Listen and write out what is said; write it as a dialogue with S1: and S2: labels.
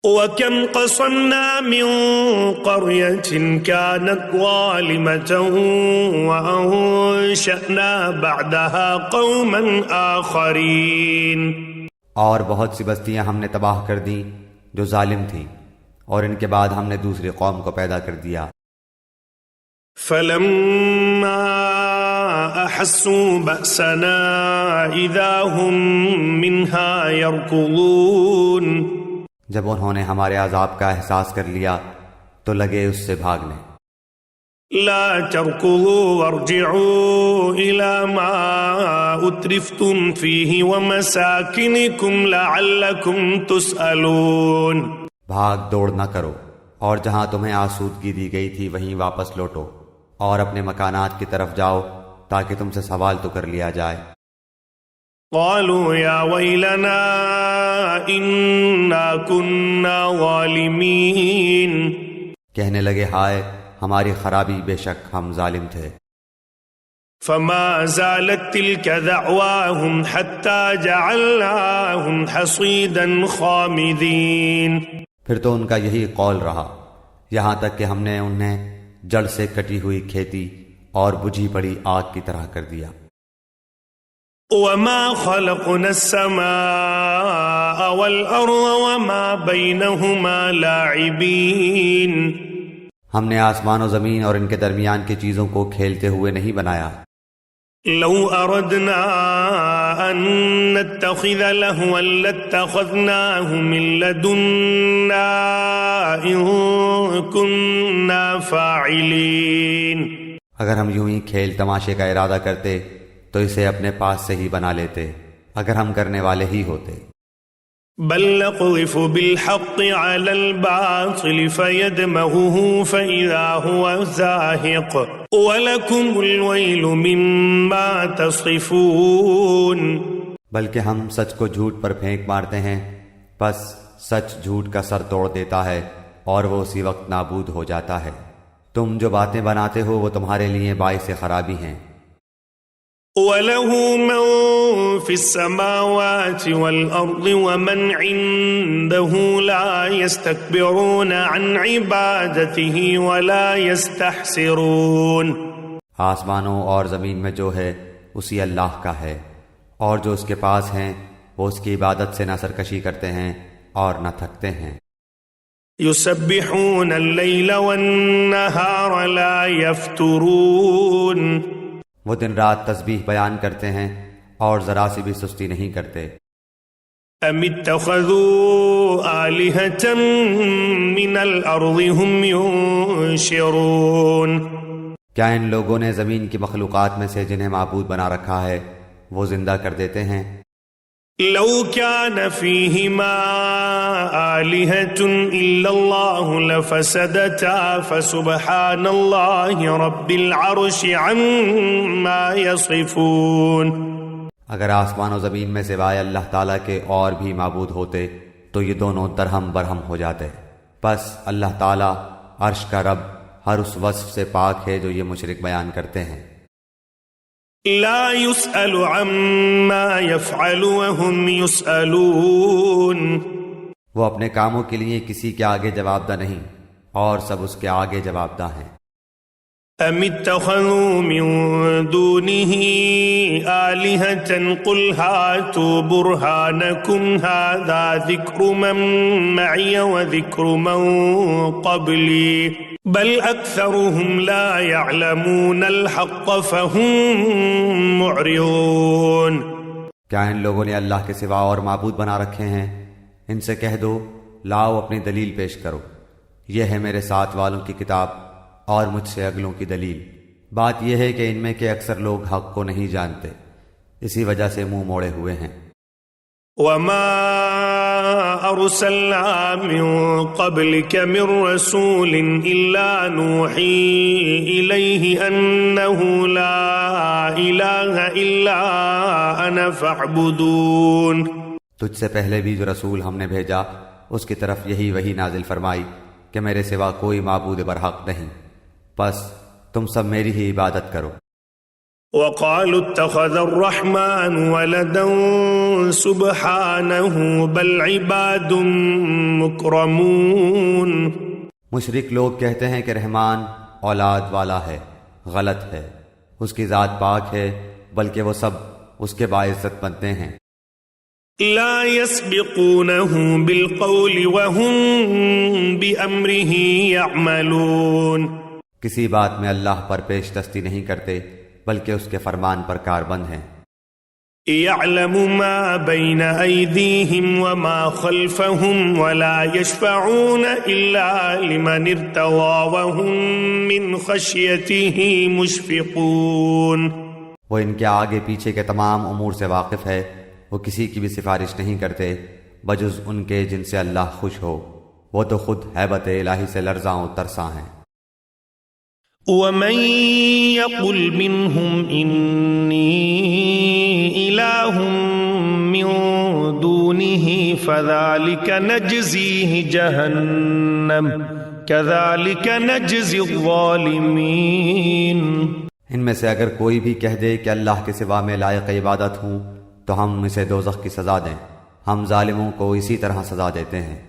S1: وَكَمْ قَصَمْنَا مِنْ قَرْيَةٍ كَانَتْ ظَالِمَةً وَأَنْشَأْنَا بَعْدَهَا قَوْمًا آخَرِينَ۔
S2: اور بہت سی بستیاں ہم نے تباہ کر دیں جو ظالم تھیں، اور ان کے بعد ہم نے دوسری قوم کو پیدا کر دیا۔
S1: فَلَمَّا أَحَسُّوا بَأْسَنَا إِذَا هُمْ مِنْهَا يَرْكُضُونَ۔
S2: جب انہوں نے ہمارے عذاب کا احساس کر لیا تو لگے اس سے بھاگنے۔
S1: لا تركضوا وارجعوا إلى ما أترفتم فيه ومساكنكم لعلكم تسألون۔
S2: بھاگ دوڑ نہ کرو، اور جہاں تمہیں آسودگی دی گئی تھی وہیں واپس لوٹو، اور اپنے مکانات کی طرف جاؤ تاکہ تم سے سوال تو کر لیا جائے۔
S1: قالوا يا ويلنا إنا كنا ظالمين۔
S2: کہنے لگے ہائے ہماری خرابی، بے شک ہم ظالم تھے۔
S1: فما زالت تلك دعواهم حتى جعلناهم حصيدا خامدين۔
S2: پھر تو ان کا یہی قول رہا یہاں تک کہ ہم نے انہیں جڑ سے کٹی ہوئی کھیتی اور بجھی پڑی آگ کی طرح کر دیا۔
S1: وما خلقنا السماء والأرض وما بينهما لاعبين۔
S2: ہم نے آسمان و زمین اور ان کے درمیان کی چیزوں کو کھیلتے ہوئے نہیں بنایا۔
S1: لو اردنا ان نتخذ لهوا لاتخذناه من لدنا ان كنا فاعلين۔
S2: اگر ہم یوں ہی کھیل تماشے کا ارادہ کرتے تو اسے اپنے پاس سے ہی بنا لیتے اگر ہم کرنے والے ہی ہوتے۔
S1: بل نقذف بالحق على الباطل فيدمغه فإذا هو زاهق ولكم الويل مما تصفون۔
S2: بلکہ ہم سچ کو جھوٹ پر پھینک مارتے ہیں، پس سچ جھوٹ کا سر توڑ دیتا ہے اور وہ اسی وقت نابود ہو جاتا ہے۔ تم جو باتیں بناتے ہو وہ تمہارے لیے باعث خرابی ہیں۔
S1: وَلَهُ مَن فِي السَّمَاوَاتِ وَالْأَرْضِ وَمَنْ عِندَهُ لَا يَسْتَكْبِرُونَ عَنْ عِبَادَتِهِ وَلَا يَسْتَحْسِرُونَ۔
S2: آسمانوں اور زمین میں جو ہے اسی اللہ کا ہے، اور جو اس کے پاس ہیں وہ اس کی عبادت سے نہ سرکشی کرتے ہیں اور نہ تھکتے ہیں۔
S1: يُسَبِّحُونَ اللَّيْلَ وَالنَّهَارَ لَا يَفْتُرُونَ۔
S2: وہ دن رات تسبیح بیان کرتے ہیں اور ذرا سی بھی سستی نہیں کرتے۔
S1: ام اتخذوا آلہة من الارض هم ينشرون۔
S2: کیا ان لوگوں نے زمین کی مخلوقات میں سے جنہیں معبود بنا رکھا ہے وہ زندہ کر دیتے ہیں؟
S1: لو كان فيهما آلهة إلا الله لفسدتا فسبحان الله رب العرش عما يصفون۔
S2: اگر آسمان و زمین میں سوائے اللہ تعالیٰ کے اور بھی معبود ہوتے تو یہ دونوں درہم برہم ہو جاتے۔ پس اللہ تعالیٰ عرش کا رب ہر اس وصف سے پاک ہے جو یہ مشرک بیان کرتے ہیں۔
S1: لا يسأل عما يفعل وهم يسألون۔
S2: وہ اپنے کاموں کے لیے کسی کے آگے جواب دہ نہیں اور سب اس کے آگے جواب دہ ہیں۔
S1: ام اتخذوا من دونه آلهة قل هاتوا برهانكم هذا ذكر من معي وذكر من قبلي بل اکثرهم لا يعلمون الحق فهم معرضون۔
S2: کیا ان لوگوں نے اللہ کے سوا اور معبود بنا رکھے ہیں؟ ان سے کہہ دو لاؤ اپنی دلیل پیش کرو، یہ ہے میرے ساتھ والوں کی کتاب اور مجھ سے اگلوں کی دلیل۔ بات یہ ہے کہ ان میں کے اکثر لوگ حق کو نہیں جانتے، اسی وجہ سے منہ موڑے ہوئے ہیں۔
S1: وما ارسلنا من قبلك من رسول الا نوحي اليه انه لا اله الا انا فاعبدون۔
S2: تجھ سے پہلے بھی جو رسول ہم نے بھیجا اس کی طرف یہی وحی نازل فرمائی کہ میرے سوا کوئی معبود برحق نہیں، پس تم سب میری ہی عبادت کرو۔
S1: وقالوا اتخذ الرحمن ولدا سبحانه بل عباد مكرمون.
S2: مشرک لوگ کہتے ہیں کہ رحمان اولاد والا ہے. غلط ہے، اس کی ذات پاک ہے، بلکہ وہ سب اس کے باعزت بنتے ہیں.
S1: لا يسبقونه بالقول وهم بأمره يعملون.
S2: کسی بات میں اللہ پر پیش دستی نہیں کرتے بلکہ اس کے فرمان پر کاربند ہیں.
S1: يعلم ما بين أيديهم وما خلفهم ولا يشفعون إلا لمن ارتضى وهم من خشيته مشفقون.
S2: وہ ان کے آگے پیچھے کے تمام امور سے واقف ہے. وہ کسی کی بھی سفارش نہیں کرتے بجز ان کے جن سے اللہ خوش ہو. وہ تو خود ہیبت الہی سے لرزاں و ترساں ہیں.
S1: وَمَن يَقُلْ مِنْهُمْ إِنِّي إِلَٰهٌ مِّن دُونِهِ فَذَلِكَ نَجْزِيهِ جَهَنَّمَ كَذَلِكَ نَجْزِي الظَّالِمِينَ.
S2: ان میں سے اگر کوئی بھی کہہ دے کہ اللہ کے سوا میں لائق عبادت ہوں تو ہم اسے دوزخ کی سزا دیں. ہم ظالموں کو اسی طرح سزا دیتے ہیں.